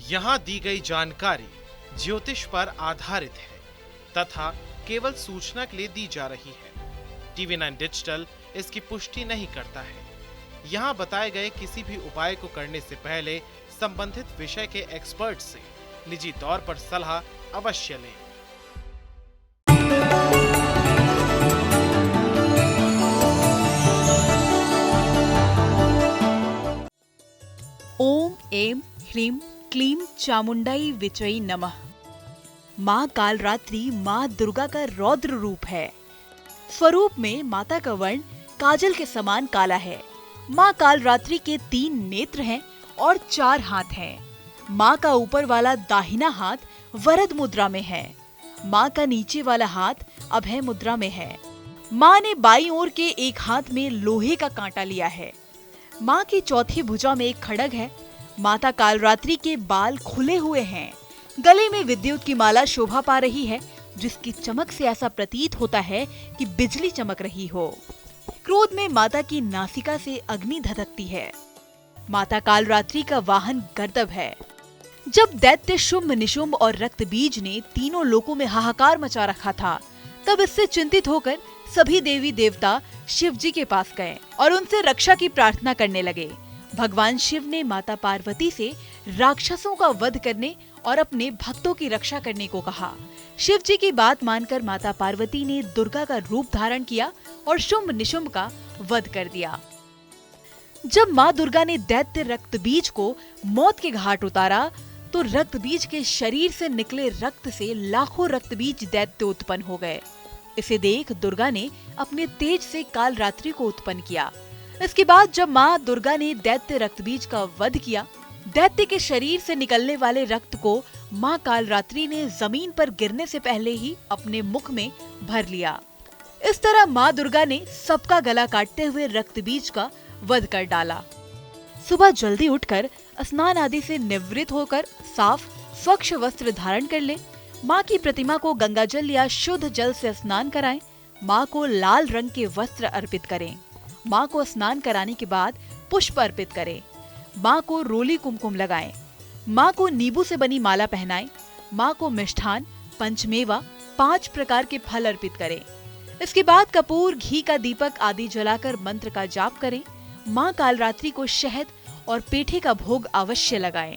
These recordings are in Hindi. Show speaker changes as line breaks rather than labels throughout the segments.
यहाँ दी गई जानकारी ज्योतिष पर आधारित है तथा केवल सूचना के लिए दी जा रही है। TV9 डिजिटल इसकी पुष्टि नहीं करता है। यहाँ बताए गए किसी भी उपाय को करने से पहले संबंधित विषय के एक्सपर्ट से निजी तौर पर सलाह अवश्य लें।
ओम ऐं ह्रीं क्लीं चामुंडाई विचई नमः। माँ कालरात्रि माँ दुर्गा का रौद्र रूप है। स्वरूप में माता का वर्ण काजल के समान काला है। माँ कालरात्रि के 3 नेत्र हैं और 4 हाथ हैं। माँ का ऊपर वाला दाहिना हाथ वरद मुद्रा में है। माँ का नीचे वाला हाथ अभय मुद्रा में है। माँ ने बाईं ओर के एक हाथ में लोहे का कांटा लिया है। माँ की चौथी भुजा में एक खड्ग है। माता कालरात्रि के बाल खुले हुए हैं। गले में विद्युत की माला शोभा पा रही है, जिसकी चमक से ऐसा प्रतीत होता है कि बिजली चमक रही हो। क्रोध में माता की नासिका से अग्नि धधकती है। माता कालरात्रि का वाहन गर्दभ है। जब दैत्य शुंभ निशुंभ और रक्तबीज ने तीनों लोकों में हाहाकार मचा रखा था, तब इससे चिंतित होकर सभी देवी देवता शिव जी के पास गए और उनसे रक्षा की प्रार्थना करने लगे। भगवान शिव ने माता पार्वती से राक्षसों का वध करने और अपने भक्तों की रक्षा करने को कहा। शिव जी की बात मानकर माता पार्वती ने दुर्गा का रूप धारण किया और शुंभ निशुंभ का वध कर दिया। जब माँ दुर्गा ने दैत्य रक्तबीज को मौत के घाट उतारा, तो रक्तबीज के शरीर से निकले रक्त से लाखों रक्तबीज दैत्य उत्पन्न हो गए। इसे देख दुर्गा ने अपने तेज से कालरात्रि को उत्पन्न किया। इसके बाद जब माँ दुर्गा ने दैत्य रक्तबीज का वध किया, दैत्य के शरीर से निकलने वाले रक्त को माँ कालरात्रि ने जमीन पर गिरने से पहले ही अपने मुख में भर लिया। इस तरह माँ दुर्गा ने सबका गला काटते हुए रक्तबीज का वध कर डाला। सुबह जल्दी उठकर स्नान आदि से निवृत्त होकर साफ स्वच्छ वस्त्र धारण कर ले। माँ की प्रतिमा को गंगाजल या शुद्ध जल से स्नान कराएं। माँ को लाल रंग के वस्त्र अर्पित करें। माँ को स्नान कराने के बाद पुष्प अर्पित करें। माँ को रोली कुमकुम लगाएं। माँ को नींबू से बनी माला पहनाएं। माँ को मिष्ठान, पंचमेवा, 5 प्रकार के फल अर्पित करें। इसके बाद कपूर, घी का दीपक आदि जलाकर मंत्र का जाप करें। माँ कालरात्रि को शहद और पेठे का भोग अवश्य लगाएं।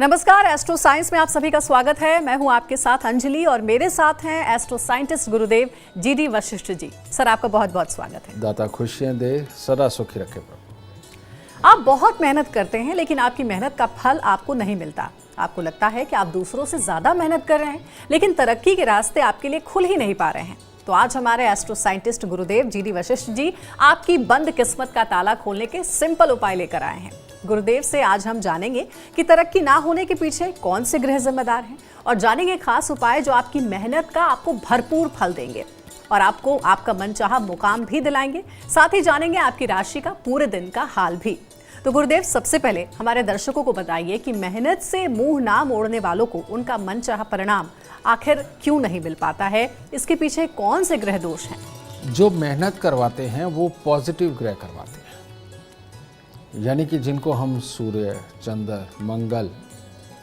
नमस्कार, एस्ट्रो साइंस में आप सभी का स्वागत है। मैं हूं आपके साथ अंजलि और मेरे साथ हैं एस्ट्रो साइंटिस्ट गुरुदेव GD वशिष्ठ जी। सर, आपका बहुत बहुत स्वागत है।
दाता खुशियां दे, सदा सुखी रखे प्रभु।
आप बहुत मेहनत करते हैं, लेकिन आपकी मेहनत का फल आपको नहीं मिलता। आपको लगता है कि आप दूसरों से ज्यादा मेहनत कर रहे हैं, लेकिन तरक्की के रास्ते आपके लिए खुल ही नहीं पा रहे हैं। तो आज हमारे एस्ट्रो साइंटिस्ट गुरुदेव GD वशिष्ठ जी आपकी बंद किस्मत का ताला खोलने के सिंपल उपाय लेकर आए हैं। गुरुदेव से आज हम जानेंगे कि तरक्की ना होने के पीछे कौन से ग्रह जिम्मेदार हैं, और जानेंगे खास उपाय जो आपकी मेहनत का आपको भरपूर फल देंगे और आपको आपका मनचाहा मुकाम भी दिलाएंगे। साथ ही जानेंगे आपकी राशि का पूरे दिन का हाल भी। तो गुरुदेव, सबसे पहले हमारे दर्शकों को बताइए कि मेहनत से मुंह ना मोड़ने वालों को उनका मनचाहा परिणाम आखिर क्यों नहीं मिल पाता है? इसके पीछे कौन से ग्रह दोष हैं?
जो मेहनत करवाते हैं वो पॉजिटिव ग्रह करवाते हैं, यानी कि जिनको हम सूर्य, चंद्र, मंगल,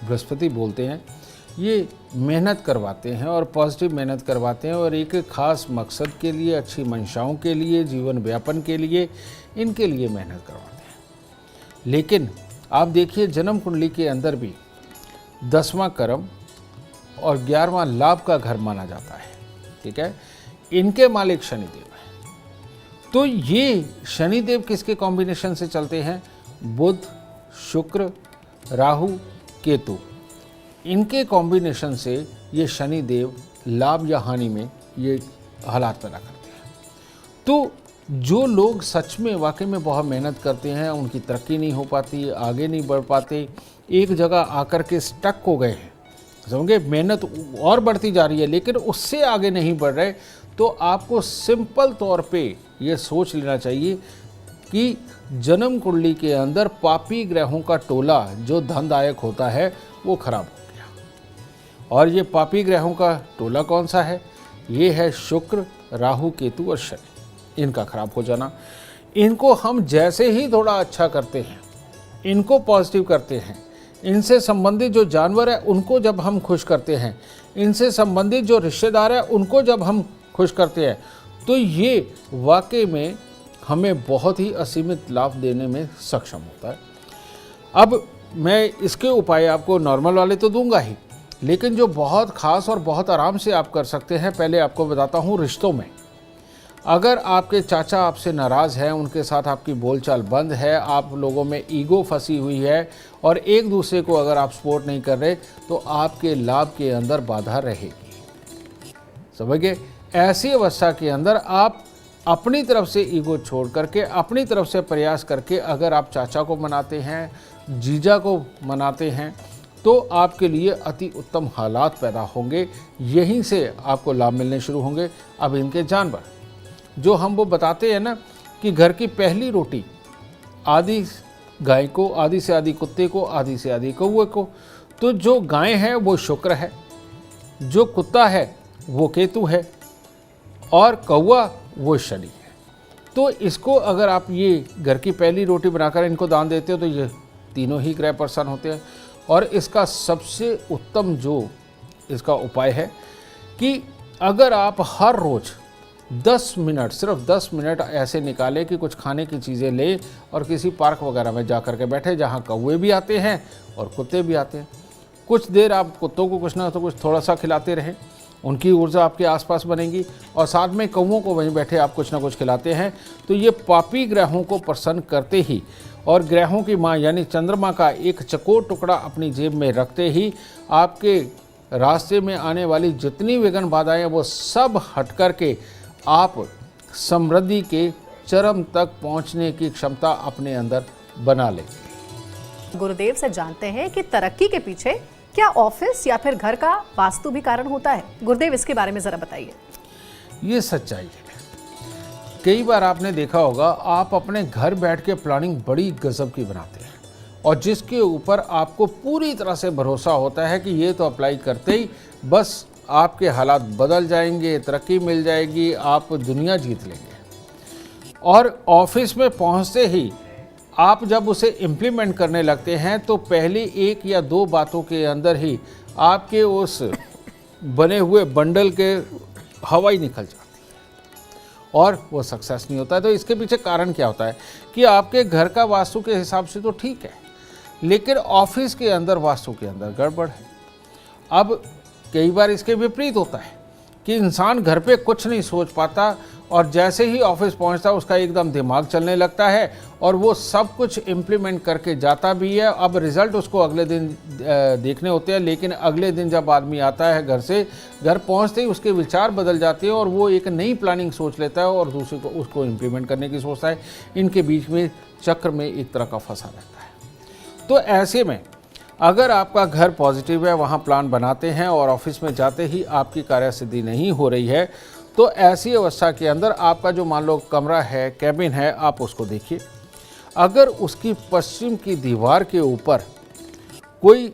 बृहस्पति बोलते हैं, ये मेहनत करवाते हैं और पॉजिटिव मेहनत करवाते हैं और एक खास मकसद के लिए, अच्छी मंशाओं के लिए, जीवन व्यापन के लिए, इनके लिए मेहनत करवाते हैं। लेकिन आप देखिए, जन्म कुंडली के अंदर भी 10वां कर्म और 11वां लाभ का घर माना जाता है, ठीक है। इनके मालिक शनिदेव हैं। तो ये शनिदेव किसके कॉम्बिनेशन से चलते हैं? बुध, शुक्र, राहु, केतु, इनके कॉम्बिनेशन से ये शनिदेव लाभ या हानि में ये हालात पैदा करते हैं। तो जो लोग सच में वाकई में बहुत मेहनत करते हैं, उनकी तरक्की नहीं हो पाती, आगे नहीं बढ़ पाते, एक जगह आकर के स्टक हो गए हैं, समझे, मेहनत और बढ़ती जा रही है लेकिन उससे आगे नहीं बढ़ रहे, तो आपको सिंपल तौर पे ये सोच लेना चाहिए कि जन्म कुंडली के अंदर पापी ग्रहों का टोला जो धनदायक होता है वो खराब हो गया। और ये पापी ग्रहों का टोला कौन सा है? ये है शुक्र, राहु, केतु और शनि। इनका खराब हो जाना। इनको हम जैसे ही थोड़ा अच्छा करते हैं, इनको पॉजिटिव करते हैं, इनसे संबंधित जो जानवर है उनको जब हम खुश करते हैं, इनसे संबंधित जो रिश्तेदार है उनको जब हम खुश करते हैं, तो ये वाकई में हमें बहुत ही असीमित लाभ देने में सक्षम होता है। अब मैं इसके उपाय आपको नॉर्मल वाले तो दूंगा ही, लेकिन जो बहुत ख़ास और बहुत आराम से आप कर सकते हैं, पहले आपको बताता हूँ रिश्तों में। अगर आपके चाचा आपसे नाराज़ हैं, उनके साथ आपकी बोलचाल बंद है, आप लोगों में ईगो फंसी हुई है और एक दूसरे को अगर आप सपोर्ट नहीं कर रहे, तो आपके लाभ के अंदर बाधा रहेगी। समझ गए? ऐसी अवस्था के अंदर आप अपनी तरफ से ईगो छोड़ करके, अपनी तरफ से प्रयास करके अगर आप चाचा को मनाते हैं, जीजा को मनाते हैं, तो आपके लिए अति उत्तम हालात पैदा होंगे। यहीं से आपको लाभ मिलने शुरू होंगे। अब इनके जानवर जो हम वो बताते हैं ना कि घर की पहली रोटी आधी गाय को, आधी से आधी कुत्ते को, आधी से आधी कौवे को, तो जो गाय है वो शुक्र है, जो कुत्ता है वो केतु है और कौवा वो शनि है। तो इसको अगर आप ये घर की पहली रोटी बनाकर इनको दान देते हो तो ये तीनों ही ग्रह प्रसन्न होते हैं। और इसका सबसे उत्तम जो इसका उपाय है कि अगर आप हर रोज़ 10 मिनट, सिर्फ 10 मिनट ऐसे निकालें कि कुछ खाने की चीज़ें लें और किसी पार्क वगैरह में जा कर के बैठे जहाँ कौवे भी आते हैं और कुत्ते भी आते हैं। कुछ देर आप कुत्तों को कुछ ना तो कुछ थोड़ा सा खिलाते रहें, उनकी ऊर्जा आपके आसपास बनेगी, और साथ में कौवों को वहीं बैठे आप कुछ ना कुछ खिलाते हैं, तो ये पापी ग्रहों को प्रसन्न करते ही और ग्रहों की माँ यानी चंद्रमा का एक चकोर टुकड़ा अपनी जेब में रखते ही आपके रास्ते में आने वाली जितनी विघ्न बाधाएं हैं वो सब हट कर के आप समृद्धि के चरम तक पहुंचने की क्षमता अपने अंदर बना लेंगे।
गुरुदेव से जानते हैं कि तरक्की के पीछे क्या ऑफिस या फिर घर का वास्तु भी कारण होता है। गुरुदेव, इसके बारे में जरा बताइए।
ये सच्चाई है। कई बार आपने देखा होगा, आप अपने घर बैठ के प्लानिंग बड़ी गजब की बनाते हैं और जिसके ऊपर आपको पूरी तरह से भरोसा होता है कि ये तो अप्लाई करते ही बस आपके हालात बदल जाएंगे, तरक्की मिल जाएगी, आप दुनिया जीत लेंगे। और ऑफिस में पहुंचते ही आप जब उसे इम्प्लीमेंट करने लगते हैं तो पहले 1 या 2 बातों के अंदर ही आपके उस बने हुए बंडल के हवा ही निकल जाती है और वो सक्सेस नहीं होता है। तो इसके पीछे कारण क्या होता है कि आपके घर का वास्तु के हिसाब से तो ठीक है, लेकिन ऑफिस के अंदर वास्तु के अंदर गड़बड़ है। अब कई बार इसके विपरीत होता है कि इंसान घर पे कुछ नहीं सोच पाता और जैसे ही ऑफिस पहुंचता है उसका एकदम दिमाग चलने लगता है और वो सब कुछ इम्प्लीमेंट करके जाता भी है। अब रिज़ल्ट उसको अगले दिन देखने होते हैं, लेकिन अगले दिन जब आदमी आता है घर से, घर पहुंचते ही उसके विचार बदल जाते हैं और वो एक नई प्लानिंग सोच लेता है और दूसरे को उसको इम्प्लीमेंट करने की सोचता है। इनके बीच में चक्र में एक तरह का फंसा रहता है। तो ऐसे में अगर आपका घर पॉजिटिव है, वहाँ प्लान बनाते हैं और ऑफिस में जाते ही आपकी कार्यसिद्धि नहीं हो रही है, तो ऐसी अवस्था के अंदर आपका जो मान लो कमरा है, कैबिन है, आप उसको देखिए। अगर उसकी पश्चिम की दीवार के ऊपर कोई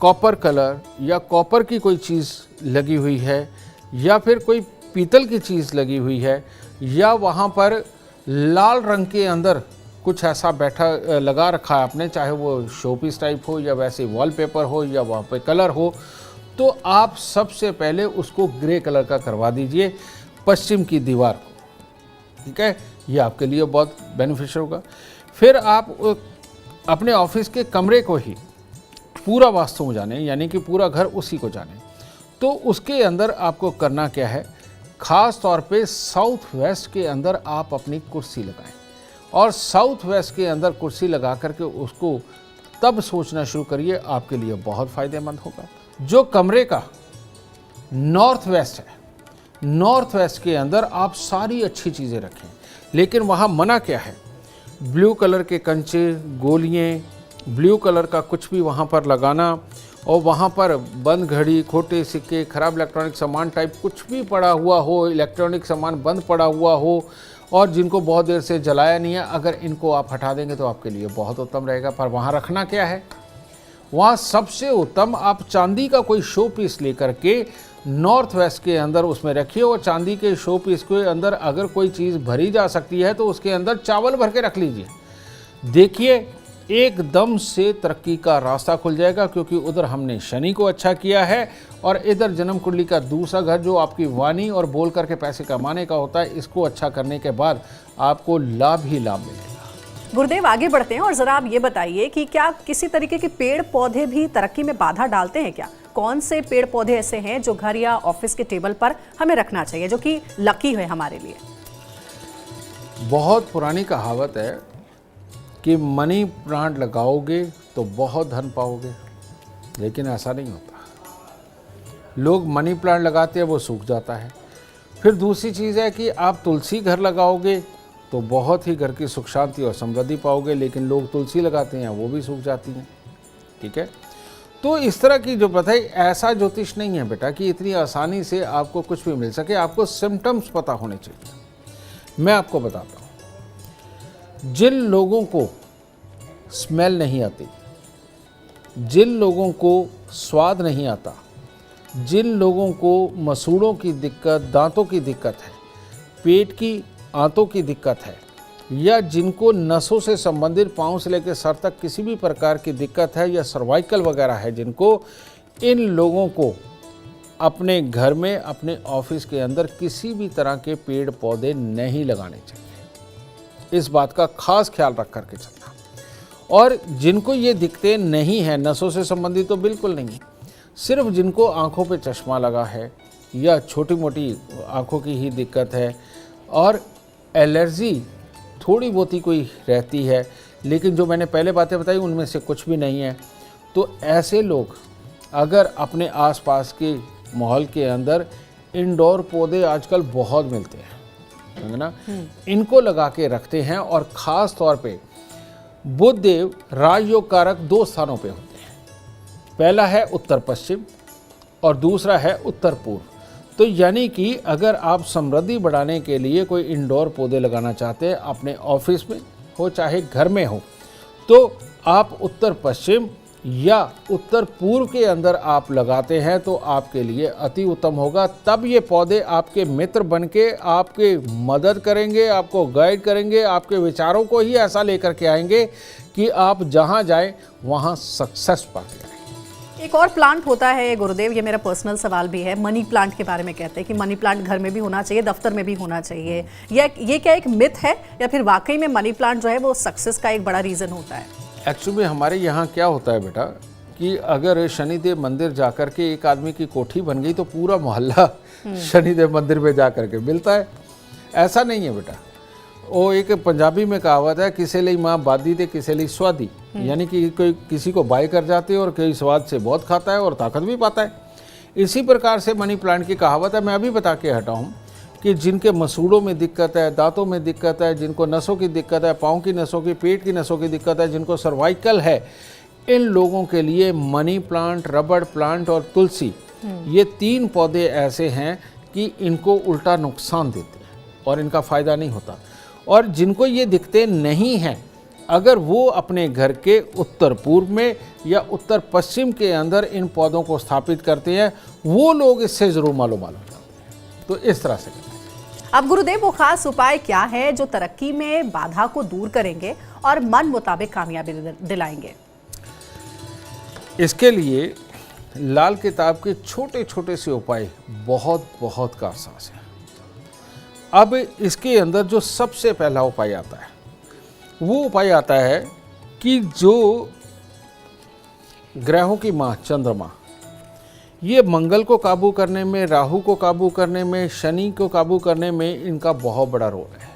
कॉपर कलर या कॉपर की कोई चीज़ लगी हुई है या फिर कोई पीतल की चीज़ लगी हुई है या वहाँ पर लाल रंग के अंदर कुछ ऐसा बैठा लगा रखा है आपने, चाहे वो शोपीस टाइप हो या वैसे वॉलपेपर हो या वहाँ पे कलर हो, तो आप सबसे पहले उसको ग्रे कलर का करवा दीजिए पश्चिम की दीवार को। ठीक है, ये आपके लिए बहुत बेनिफिशियल होगा। फिर आप अपने ऑफिस के कमरे को ही पूरा वास्तु में जाने, यानी कि पूरा घर उसी को जाने, तो उसके अंदर आपको करना क्या है, ख़ास तौर पे साउथ वेस्ट के अंदर आप अपनी कुर्सी लगाएं और साउथ वेस्ट के अंदर कुर्सी लगा करके उसको तब सोचना शुरू करिए, आपके लिए बहुत फ़ायदेमंद होगा। जो कमरे का नॉर्थ वेस्ट है, नॉर्थ वेस्ट के अंदर आप सारी अच्छी चीज़ें रखें, लेकिन वहाँ मना क्या है, ब्लू कलर के कंचे, गोलियाँ, ब्लू कलर का कुछ भी वहाँ पर लगाना और वहाँ पर बंद घड़ी, खोटे सिक्के, खराब इलेक्ट्रॉनिक सामान टाइप कुछ भी पड़ा हुआ हो, इलेक्ट्रॉनिक सामान बंद पड़ा हुआ हो और जिनको बहुत देर से जलाया नहीं है, अगर इनको आप हटा देंगे तो आपके लिए बहुत उत्तम रहेगा। पर वहाँ रखना क्या है, वहाँ सबसे उत्तम आप चांदी का कोई शो पीस लेकर के नॉर्थ वेस्ट के अंदर उसमें रखिए और चांदी के शो पीस के अंदर अगर कोई चीज़ भरी जा सकती है तो उसके अंदर चावल भर के रख लीजिए। देखिए एकदम से तरक्की का रास्ता खुल जाएगा, क्योंकि उधर हमने शनि को अच्छा किया है और इधर जन्म कुंडली का दूसरा घर जो आपकी वाणी और बोल करके पैसे कमाने का होता है, इसको अच्छा करने के बाद आपको लाभ ही लाभ मिलेगा।
गुरुदेव, आगे बढ़ते हैं और जरा आप ये बताइए कि क्या किसी तरीके के पेड़ पौधे भी तरक्की में बाधा डालते हैं क्या? कौन से पेड़ पौधे ऐसे हैं जो घर या ऑफिस के टेबल पर हमें रखना चाहिए, जो कि लकी है हमारे लिए?
बहुत पुरानी कहावत है कि मनी प्लांट लगाओगे तो बहुत धन पाओगे, लेकिन ऐसा नहीं होता। लोग मनी प्लांट लगाते हैं, वो सूख जाता है। फिर दूसरी चीज़ है कि आप तुलसी घर लगाओगे तो बहुत ही घर की सुख शांति और समृद्धि पाओगे, लेकिन लोग तुलसी लगाते हैं वो भी सूख जाती हैं। ठीक है, तो इस तरह की जो प्रथा है, ऐसा ज्योतिष नहीं है बेटा कि इतनी आसानी से आपको कुछ भी मिल सके। आपको सिम्टम्स पता होने चाहिए। मैं आपको बताता हूँ, जिन लोगों को स्मेल नहीं आती, जिन लोगों को स्वाद नहीं आता, जिन लोगों को मसूड़ों की दिक्कत, दांतों की दिक्कत है, पेट की आंतों की दिक्कत है, या जिनको नसों से संबंधित पाँव से लेकर सर तक किसी भी प्रकार की दिक्कत है, या सर्वाइकल वगैरह है जिनको, इन लोगों को अपने घर में, अपने ऑफिस के अंदर किसी भी तरह के पेड़ पौधे नहीं लगाने चाहिए। इस बात का खास ख्याल रख करके चलना। और जिनको ये दिक्कतें नहीं हैं, नसों से संबंधित तो बिल्कुल नहीं, सिर्फ जिनको आँखों पे चश्मा लगा है या छोटी मोटी आँखों की ही दिक्कत है और एलर्जी थोड़ी बहुत ही कोई रहती है, लेकिन जो मैंने पहले बातें बताई उनमें से कुछ भी नहीं है, तो ऐसे लोग अगर अपने आसपास के माहौल के अंदर इंडोर पौधे आजकल बहुत मिलते हैं, है ना, इनको लगा के रखते हैं। और ख़ास तौर पे बुध देव राजयोग कारक 2 स्थानों पे होते हैं। पहला है उत्तर पश्चिम और दूसरा है उत्तर पूर्व। तो यानी कि अगर आप समृद्धि बढ़ाने के लिए कोई इंडोर पौधे लगाना चाहते हैं, अपने ऑफिस में हो चाहे घर में हो, तो आप उत्तर पश्चिम या उत्तर पूर्व के अंदर आप लगाते हैं तो आपके लिए अति उत्तम होगा। तब ये पौधे आपके मित्र बनके आपके मदद करेंगे, आपको गाइड करेंगे, आपके विचारों को ही ऐसा लेकर के आएंगे कि आप जहाँ जाएं वहाँ सक्सेस पाते आएँ।
एक और प्लांट होता है गुरुदेव, ये मेरा पर्सनल सवाल भी है, मनी प्लांट के बारे में कहते हैं कि मनी प्लांट घर में भी होना चाहिए, दफ्तर में भी होना चाहिए। ये क्या एक मिथ है या फिर वाकई में मनी प्लांट जो है वो सक्सेस का एक बड़ा रीज़न होता है?
एक्चुअली हमारे यहाँ क्या होता है बेटा कि अगर शनिदेव मंदिर जाकर के एक आदमी की कोठी बन गई तो पूरा मोहल्ला शनिदेव मंदिर में जा करके मिलता है। ऐसा नहीं है बेटा। वो एक पंजाबी में कहावत है, किसी लिए माँ बादी दे किसी लिए स्वादी, यानी कि कोई किसी को बाय कर जाती है और कोई स्वाद से बहुत खाता है और ताकत भी पाता है। इसी प्रकार से मनी प्लांट की कहावत है, मैं अभी बता के हटा हूँ कि जिनके मसूड़ों में दिक्कत है, दांतों में दिक्कत है, जिनको नसों की दिक्कत है, पाँव की नसों की, पेट की नसों की दिक्कत है, जिनको सर्वाइकल है, इन लोगों के लिए मनी प्लांट, रबड़ प्लांट और तुलसी, ये 3 पौधे ऐसे हैं कि इनको उल्टा नुकसान देते हैं और इनका फ़ायदा नहीं होता। और जिनको ये दिक्कतें नहीं हैं, अगर वो अपने घर के उत्तर पूर्व में या उत्तर पश्चिम के अंदर इन पौधों को स्थापित करते हैं, वो लोग इससे ज़रूर मालूम हैं। तो इस तरह से
अब गुरुदेव, वो खास उपाय क्या है जो तरक्की में बाधा को दूर करेंगे और मन मुताबिक कामयाबी दिलाएंगे?
इसके लिए लाल किताब के छोटे छोटे से उपाय बहुत कारसाज हैं। अब इसके अंदर जो सबसे पहला उपाय आता है, वो उपाय आता है कि जो ग्रहों की माँ चंद्रमा, ये मंगल को काबू करने में, राहु को काबू करने में, शनि को काबू करने में इनका बहुत बड़ा रोल है,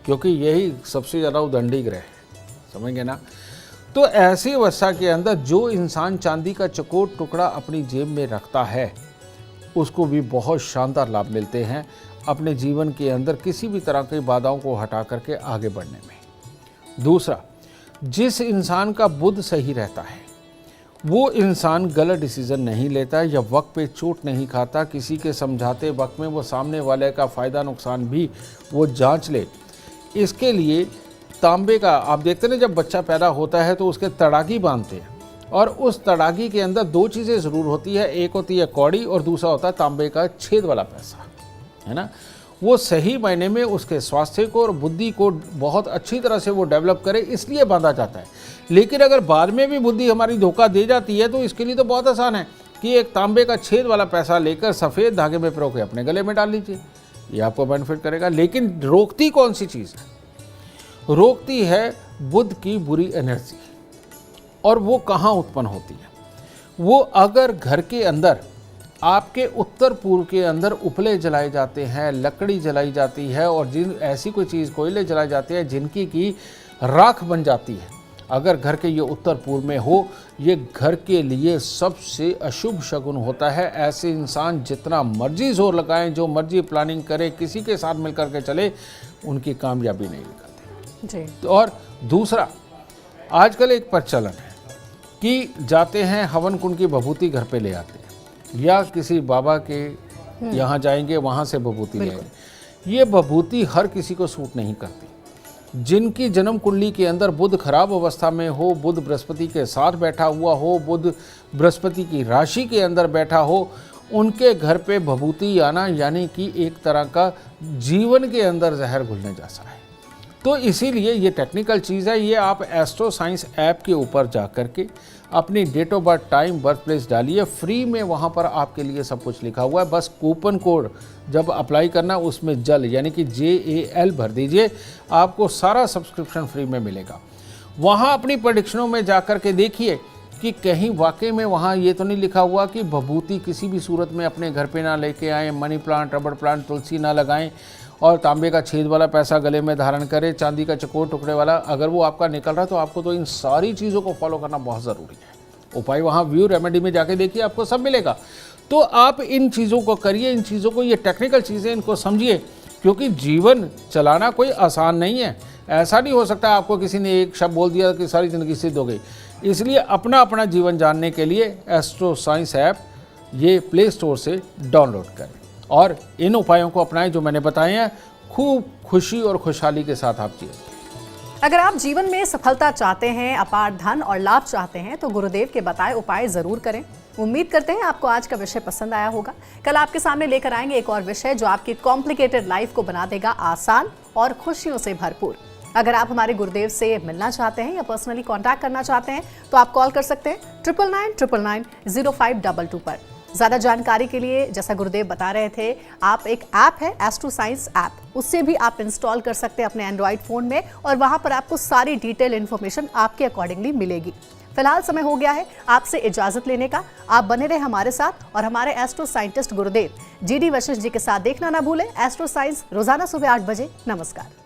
क्योंकि यही सबसे ज़्यादा उदंडी ग्रह है, समझेंगे ना। तो ऐसी अवस्था के अंदर जो इंसान चांदी का चकोर टुकड़ा अपनी जेब में रखता है, उसको भी बहुत शानदार लाभ मिलते हैं अपने जीवन के अंदर किसी भी तरह की बाधाओं को हटा करके आगे बढ़ने में। दूसरा, जिस इंसान का बुध सही रहता है, वो इंसान गलत डिसीजन नहीं लेता या वक्त पे चोट नहीं खाता। किसी के समझाते वक्त में वो सामने वाले का फ़ायदा नुकसान भी वो जांच ले। इसके लिए तांबे का, आप देखते हैं जब बच्चा पैदा होता है तो उसके तड़ागी बांधते हैं, और उस तड़ागी के अंदर 2 चीज़ें ज़रूर होती है, एक होती है कौड़ी और दूसरा होता है तांबे का छेद वाला पैसा, है ना। वो सही मायने में उसके स्वास्थ्य को और बुद्धि को बहुत अच्छी तरह से वो डेवलप करे, इसलिए बांधा जाता है। लेकिन अगर बाद में भी बुद्धि हमारी धोखा दे जाती है तो इसके लिए तो बहुत आसान है कि एक तांबे का छेद वाला पैसा लेकर सफ़ेद धागे में पिरो के अपने गले में डाल लीजिए, ये आपको बेनिफिट करेगा। लेकिन रोकती कौन सी चीज़ है? रोकती है बुध की बुरी एनर्जी। और वो कहाँ उत्पन्न होती है? वो अगर घर के अंदर, आपके उत्तर पूर्व के अंदर उपले जलाए जाते हैं, लकड़ी जलाई जाती है और जिन ऐसी कोई चीज़ कोयले जलाए जाते हैं जिनकी की राख बन जाती है, अगर घर के ये उत्तर पूर्व में हो, ये घर के लिए सबसे अशुभ शगुन होता है। ऐसे इंसान जितना मर्जी जोर लगाएं, जो मर्जी प्लानिंग करे, किसी के साथ मिलकर के चले, उनकी कामयाबी नहीं निकलती जी। और दूसरा, आजकल एक प्रचलन है कि जाते हैं हवन कुंड की भभूति घर पे ले आते हैं, या किसी बाबा के यहाँ जाएंगे, वहाँ से भभूति ले आएंगे। ये भभूति हर किसी को सूट नहीं करती। जिनकी जन्म कुंडली के अंदर बुध खराब अवस्था में हो, बुध बृहस्पति के साथ बैठा हुआ हो, बुध बृहस्पति की राशि के अंदर बैठा हो, उनके घर पे भभूति आना यानी कि एक तरह का जीवन के अंदर जहर घुलने जैसा है। तो इसीलिए ये टेक्निकल चीज़ है। ये आप एस्ट्रो साइंस ऐप के ऊपर जा कर के अपनी date of birth, time, birth place डालिए, फ्री में वहाँ पर आपके लिए सब कुछ लिखा हुआ है। बस कूपन कोड जब अप्लाई करना, उसमें जल यानी कि JAL भर दीजिए, आपको सारा सब्सक्रिप्शन फ्री में मिलेगा। वहाँ अपनी प्रेडिक्शनों में जा कर के देखिए कि कहीं वाकई में वहाँ ये तो नहीं लिखा हुआ कि भभूति किसी भी सूरत में अपने घर पे ना लेके आएँ, मनी प्लांट, रबड़ प्लांट, तुलसी ना लगाएं, और तांबे का छेद वाला पैसा गले में धारण करें, चांदी का चकोर टुकड़े वाला। अगर वो आपका निकल रहा है तो आपको तो इन सारी चीज़ों को फॉलो करना बहुत ज़रूरी है। उपाय वहाँ व्यू रेमेडी में जाके देखिए, आपको सब मिलेगा। तो आप इन चीज़ों को करिए, इन चीज़ों को, ये टेक्निकल चीज़ें, इनको समझिए, क्योंकि जीवन चलाना कोई आसान नहीं है। ऐसा नहीं हो सकता आपको किसी ने एक शब्द बोल दिया कि सारी ज़िंदगी सिद्ध हो गई। इसलिए अपना अपना जीवन जानने के लिए एस्ट्रो साइंस ऐप ये प्ले स्टोर से डाउनलोड करें और इन उपायों को अपनाएं जो मैंने बताए हैं। खूब खुशी और खुशहाली के साथ आप जिए।
अगर आप जीवन में सफलता चाहते हैं, अपार धन और लाभ चाहते हैं, तो गुरुदेव के बताए उपाय जरूर करें। उम्मीद करते हैं आपको आज का विषय पसंद आया होगा। कल आपके सामने लेकर आएंगे एक और विषय जो आपकी कॉम्प्लिकेटेड लाइफ को बना देगा आसान और खुशियों से भरपूर। अगर आप हमारे गुरुदेव से मिलना चाहते हैं या पर्सनली कांटेक्ट करना चाहते हैं तो आप कॉल कर सकते हैं 9999990522 पर। ज़्यादा जानकारी के लिए, जैसा गुरुदेव बता रहे थे, आप एक ऐप है एस्ट्रो साइंस ऐप, उससे भी आप इंस्टॉल कर सकते हैं अपने एंड्रॉइड फ़ोन में और वहाँ पर आपको सारी डिटेल इन्फॉर्मेशन आपके अकॉर्डिंगली मिलेगी। फिलहाल समय हो गया है आपसे इजाज़त लेने का। आप बने रहे हमारे साथ और हमारे एस्ट्रो साइंटिस्ट गुरुदेव GD वशिष्ठ जी के साथ देखना ना भूलें एस्ट्रो साइंस रोज़ाना सुबह 8 बजे। नमस्कार।